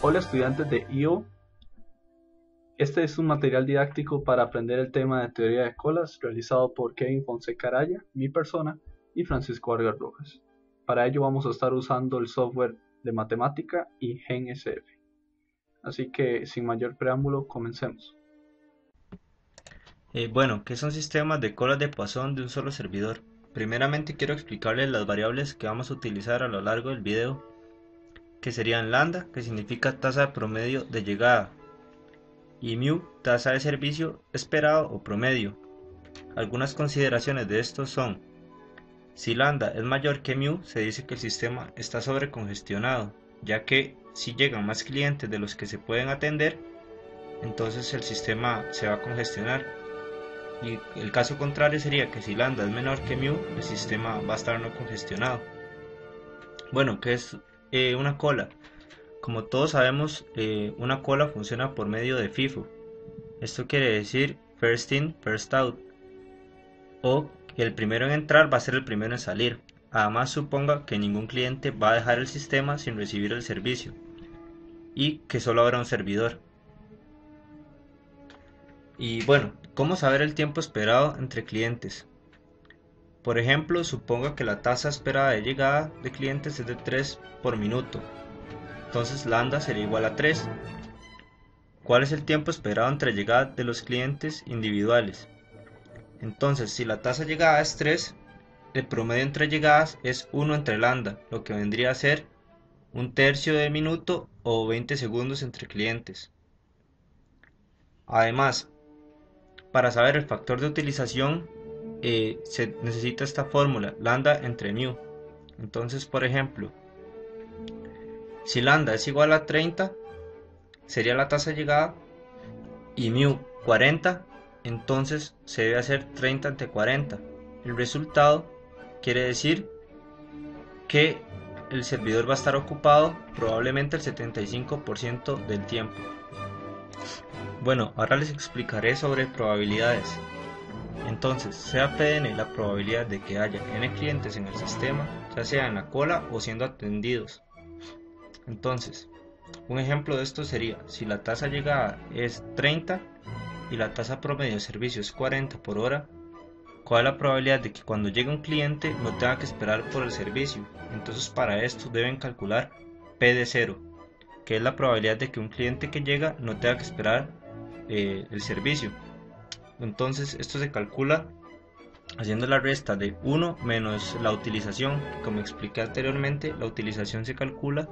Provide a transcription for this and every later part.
Hola estudiantes de IO, este es un material didáctico para aprender el tema de teoría de colas realizado por Kevin Fonseca Araya, mi persona, y Francisco Vargas Rojas. Para ello vamos a estar usando el software de matemática y GenSF. Así que sin mayor preámbulo, comencemos. Bueno, ¿qué son sistemas de colas de Poisson de un solo servidor? Primeramente quiero explicarles las variables que vamos a utilizar a lo largo del video, que serían lambda, que significa tasa promedio de llegada, y mu, tasa de servicio esperado o promedio. Algunas consideraciones de estos son: si lambda es mayor que mu, se dice que el sistema está sobrecongestionado, ya que si llegan más clientes de los que se pueden atender, entonces el sistema se va a congestionar. Y el caso contrario sería que si lambda es menor que mu, el sistema va a estar no congestionado. Bueno, ¿qué es una cola? Como todos sabemos, una cola funciona por medio de FIFO. Esto quiere decir first in, first out, o que el primero en entrar va a ser el primero en salir. Además, suponga que ningún cliente va a dejar el sistema sin recibir el servicio y que solo habrá un servidor. Y bueno, ¿cómo saber el tiempo esperado entre clientes? Por ejemplo, suponga que la tasa esperada de llegada de clientes es de 3 por minuto. Entonces lambda sería igual a 3. ¿Cuál es el tiempo esperado entre llegada de los clientes individuales? Entonces, si la tasa de llegada es 3, el promedio entre llegadas es 1 entre lambda, lo que vendría a ser un tercio de minuto o 20 segundos entre clientes. Además, para saber el factor de utilización, se necesita esta fórmula, lambda entre mu. Entonces, por ejemplo, si lambda es igual a 30, sería la tasa de llegada, y mu 40, entonces se debe hacer 30 entre 40. El resultado quiere decir que el servidor va a estar ocupado probablemente el 75% del tiempo. Bueno, ahora les explicaré sobre probabilidades. Entonces, sea Pn la probabilidad de que haya n clientes en el sistema, ya sea en la cola o siendo atendidos. Entonces, un ejemplo de esto sería, si la tasa llegada es 30 y la tasa promedio de servicio es 40 por hora, ¿cuál es la probabilidad de que cuando llegue un cliente no tenga que esperar por el servicio? Entonces para esto deben calcular P de 0, que es la probabilidad de que un cliente que llega no tenga que esperar el servicio. Entonces esto se calcula haciendo la resta de 1 menos la utilización, que como expliqué anteriormente, la utilización se calcula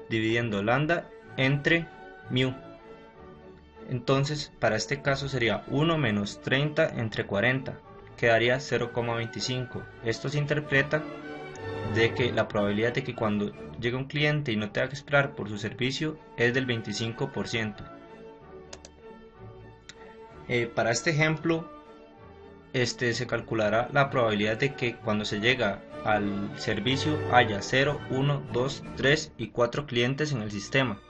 dividiendo lambda entre mu. Entonces, para este caso sería 1 menos 30 entre 40, quedaría 0,25. Esto se interpreta de que la probabilidad de que cuando llegue un cliente y no tenga que esperar por su servicio es del 25%. Para este ejemplo, se calculará la probabilidad de que cuando se llega al servicio haya 0, 1, 2, 3 y 4 clientes en el sistema.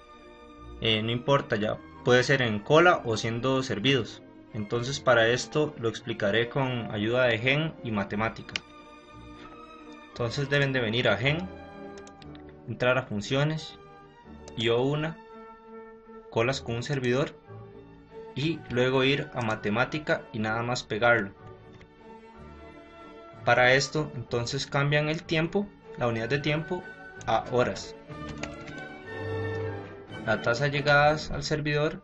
No importa, ya puede ser en cola o siendo servidos. Entonces para esto lo explicaré con ayuda de gen y matemática. Entonces deben de venir a gen, entrar a funciones, io1, colas con un servidor, y luego ir a matemática y nada más pegarlo. Para esto entonces cambian el tiempo, la unidad de tiempo, a horas. La tasa de llegadas al servidor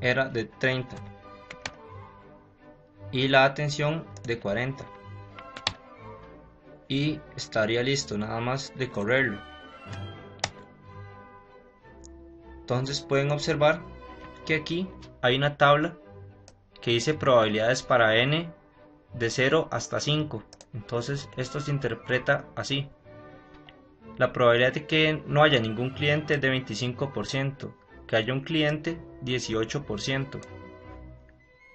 era de 30 y la atención de 40, y estaría listo nada más de correrlo. Entonces pueden observar que aquí hay una tabla que dice probabilidades para n de 0 hasta 5. Entonces esto se interpreta así: la probabilidad de que no haya ningún cliente es de 25%, que haya un cliente 18%,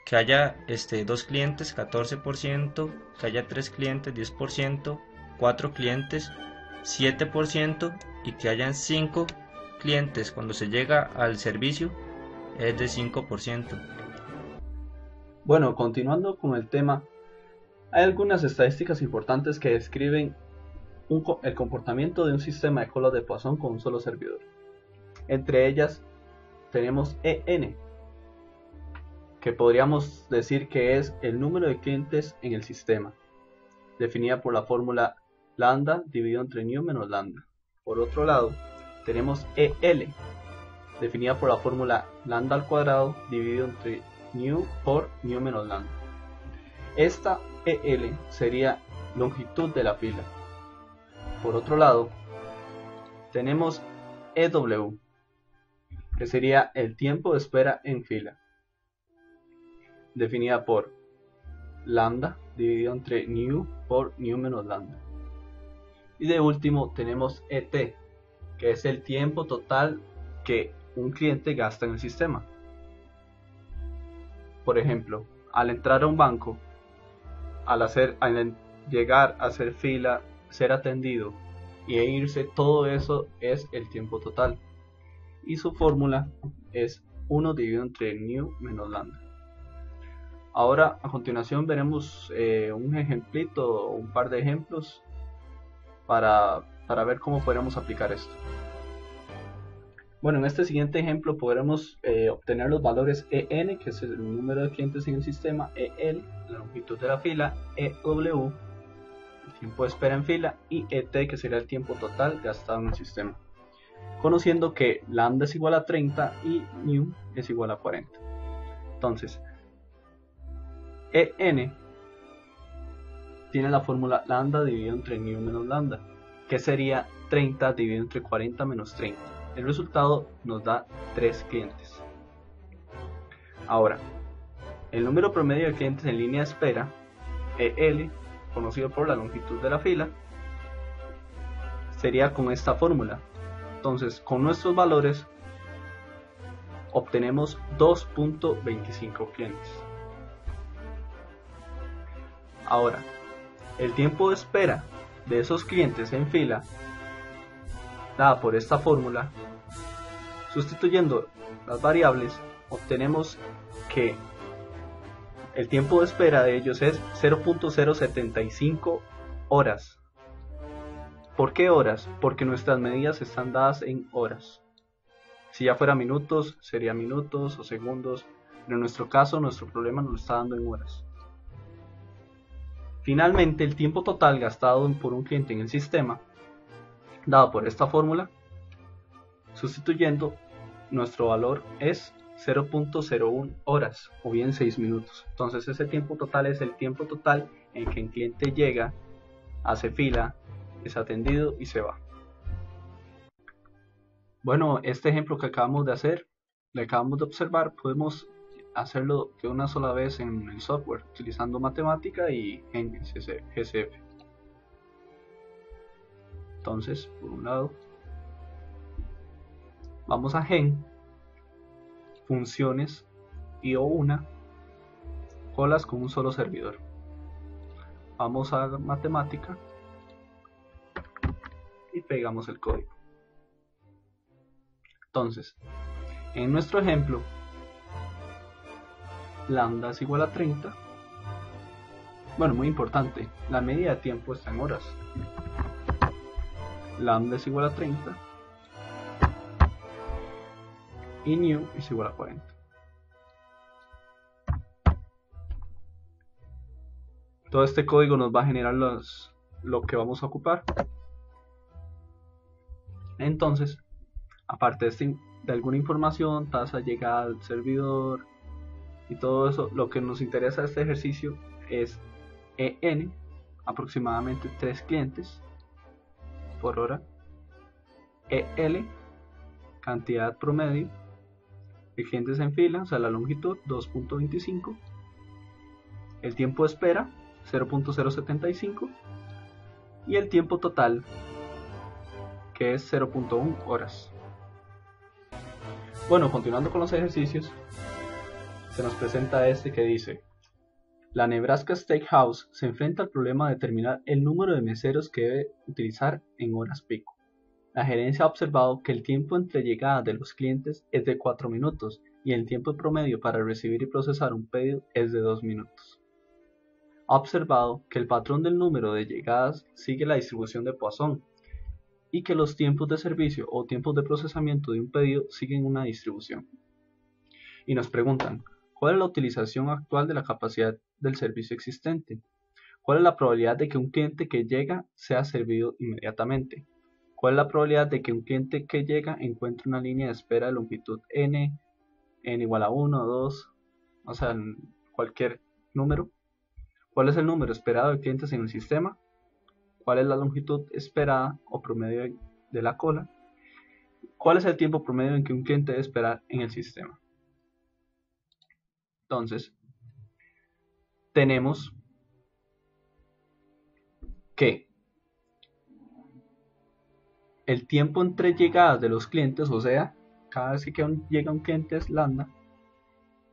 que haya dos clientes 14%, que haya 3 clientes 10%, 4 clientes 7% y que hayan 5 clientes cuando se llega al servicio es de 5%. Bueno, continuando con el tema, hay algunas estadísticas importantes que describen el comportamiento de un sistema de colas de Poisson con un solo servidor. Entre ellas tenemos EN, que podríamos decir que es el número de clientes en el sistema, definida por la fórmula lambda dividido entre new menos lambda. Por otro lado, tenemos EL, definida por la fórmula lambda al cuadrado dividido entre new por new menos lambda. Esta EL sería longitud de la fila. Por otro lado, tenemos EW, que sería el tiempo de espera en fila, definida por lambda dividido entre new por new menos lambda. Y de último tenemos ET, que es el tiempo total que un cliente gasta en el sistema. Por ejemplo, al entrar a un banco, al llegar a hacer fila, ser atendido e irse, todo eso es el tiempo total. Y su fórmula es 1 dividido entre new menos lambda. Ahora, a continuación veremos un ejemplito o un par de ejemplos para ver cómo podemos aplicar esto. Bueno, en este siguiente ejemplo podremos obtener los valores EN, que es el número de clientes en el sistema, EL, la longitud de la fila, EW, el tiempo de espera en fila, y ET, que sería el tiempo total gastado en el sistema, conociendo que lambda es igual a 30 y new es igual a 40. Entonces, EN tiene la fórmula lambda dividido entre new menos lambda, que sería 30 dividido entre 40 menos 30. El resultado nos da 3 clientes. Ahora, el número promedio de clientes en línea de espera, EL, conocido por la longitud de la fila, sería con esta fórmula. Entonces, con nuestros valores obtenemos 2.25 clientes. Ahora, el tiempo de espera de esos clientes en fila, dada por esta fórmula, sustituyendo las variables, obtenemos que el tiempo de espera de ellos es 0.075 horas. ¿Por qué horas? Porque nuestras medidas están dadas en horas. Si ya fuera minutos, sería minutos o segundos, pero en nuestro caso, nuestro problema nos lo está dando en horas. Finalmente, el tiempo total gastado por un cliente en el sistema, dado por esta fórmula, sustituyendo, nuestro valor es 0.01 horas o bien 6 minutos. Entonces ese tiempo total es el tiempo total en que el cliente llega, hace fila, es atendido y se va. Bueno, este ejemplo que acabamos de hacer, le acabamos de observar, podemos hacerlo de una sola vez en el software utilizando matemática y en GCF. Entonces, por un lado, vamos a gen, funciones y o1, colas con un solo servidor. Vamos a matemática y pegamos el código. Entonces, en nuestro ejemplo, lambda es igual a 30. Bueno, muy importante, la medida de tiempo está en horas. Lambda es igual a 30 y new es igual a 40. Todo este código nos va a generar lo que vamos a ocupar. Entonces, aparte de alguna información, tasa de llegada al servidor y todo eso, lo que nos interesa de este ejercicio es EN, aproximadamente 3 clientes por hora, EL, cantidad promedio de clientes en fila, o sea la longitud 2.25, el tiempo de espera 0.075 y el tiempo total, que es 0.1 horas. Bueno, continuando con los ejercicios, se nos presenta este que dice: la Nebraska Steakhouse se enfrenta al problema de determinar el número de meseros que debe utilizar en horas pico. La gerencia ha observado que el tiempo entre llegada de los clientes es de 4 minutos y el tiempo promedio para recibir y procesar un pedido es de 2 minutos. Ha observado que el patrón del número de llegadas sigue la distribución de Poisson y que los tiempos de servicio o tiempos de procesamiento de un pedido siguen una distribución. Y nos preguntan, ¿cuál es la utilización actual de la capacidad del servicio existente? ¿Cuál es la probabilidad de que un cliente que llega sea servido inmediatamente? ¿Cuál es la probabilidad de que un cliente que llega encuentre una línea de espera de longitud n igual a 1, 2, o sea, cualquier número? ¿Cuál es el número esperado de clientes en el sistema? ¿Cuál es la longitud esperada o promedio de la cola? ¿Cuál es el tiempo promedio en que un cliente debe esperar en el sistema? Entonces, tenemos que el tiempo entre llegadas de los clientes, o sea, cada vez que llega un cliente es lambda,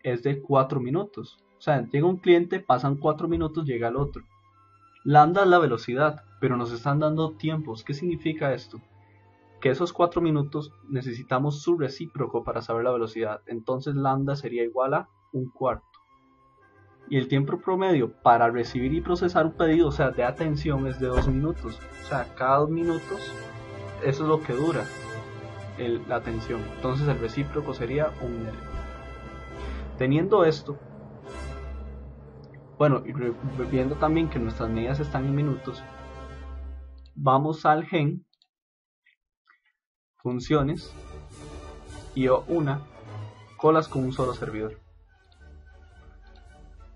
es de 4 minutos. O sea, llega un cliente, pasan 4 minutos, llega el otro. Lambda es la velocidad, pero nos están dando tiempos. ¿Qué significa esto? Que esos 4 minutos necesitamos su recíproco para saber la velocidad. Entonces lambda sería igual a un cuarto. Y el tiempo promedio para recibir y procesar un pedido, o sea, de atención, es de 2 minutos. O sea, cada 2 minutos, eso es lo que dura la atención. Entonces el recíproco sería un L. Teniendo esto, bueno, y viendo también que nuestras medidas están en minutos, vamos al gen, funciones, y una, colas con un solo servidor.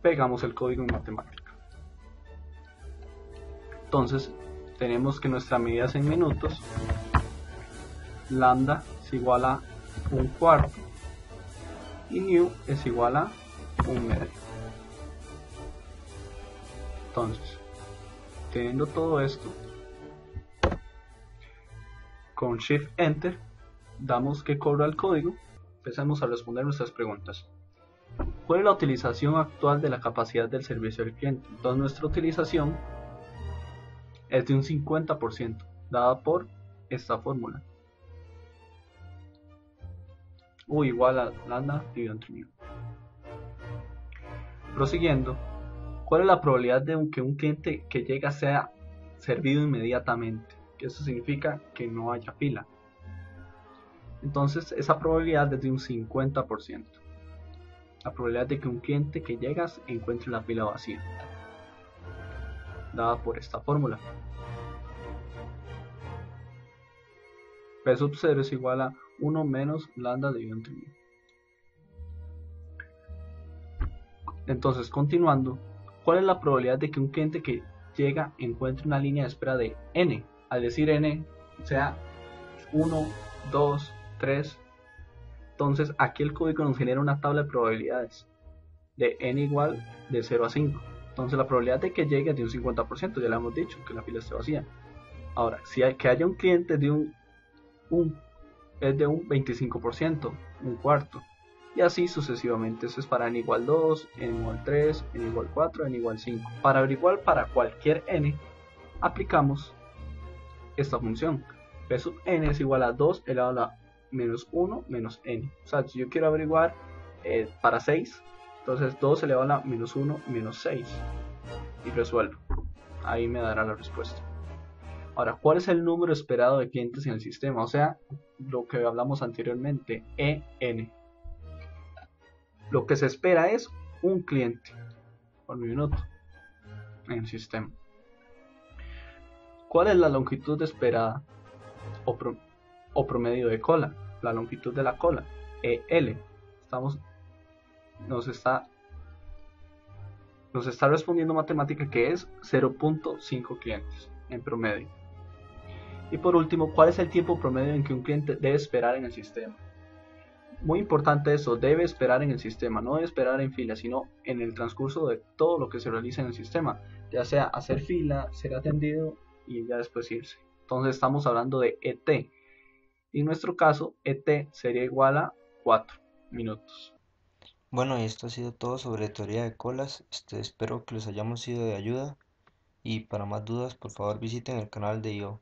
Pegamos el código en matemática. Entonces, tenemos que nuestra medida es en minutos, lambda es igual a un cuarto, y new es igual a un medio. Entonces, teniendo todo esto, con Shift Enter, damos que corra el código, empezamos a responder nuestras preguntas. ¿Cuál es la utilización actual de la capacidad del servicio al cliente? Entonces nuestra utilización es de un 50%, dada por esta fórmula. U igual a lambda dividido entre mu. Prosiguiendo, ¿cuál es la probabilidad de que un cliente que llega sea servido inmediatamente? Que eso significa que no haya fila. Entonces esa probabilidad es de un 50%. La probabilidad de que un cliente que llega encuentre la fila vacía, dada por esta fórmula. P sub 0 es igual a 1 menos lambda dividido entre mu. Entonces, continuando, ¿cuál es la probabilidad de que un cliente que llega encuentre una línea de espera de n? Al decir n, sea 1, 2, 3. Entonces, aquí el código nos genera una tabla de probabilidades de n igual de 0 a 5. Entonces, la probabilidad de que llegue es de un 50%, ya le hemos dicho, que la fila esté vacía. Ahora, si hay que haya un cliente de es de un 25%, un cuarto. Y así sucesivamente. Eso es para n igual 2, n igual 3, n igual 4, n igual 5. Para averiguar para cualquier n, aplicamos esta función. P sub n es igual a 2 elevado a la menos 1 menos n. O sea, si yo quiero averiguar para 6, entonces 2 elevado a la menos 1 menos 6. Y resuelvo. Ahí me dará la respuesta. Ahora, ¿cuál es el número esperado de clientes en el sistema? O sea, lo que hablamos anteriormente, en. Lo que se espera es un cliente por minuto en el sistema. ¿Cuál es la longitud esperada o promedio de cola? La longitud de la cola, EL. Nos está respondiendo matemática que es 0.5 clientes en promedio. Y por último, ¿cuál es el tiempo promedio en que un cliente debe esperar en el sistema? Muy importante eso, debe esperar en el sistema, no debe esperar en fila, sino en el transcurso de todo lo que se realiza en el sistema, ya sea hacer fila, ser atendido y ya después irse. Entonces estamos hablando de ET, y en nuestro caso ET sería igual a 4 minutos. Bueno, y esto ha sido todo sobre teoría de colas. Espero que les hayamos sido de ayuda y para más dudas, por favor visiten el canal de IO.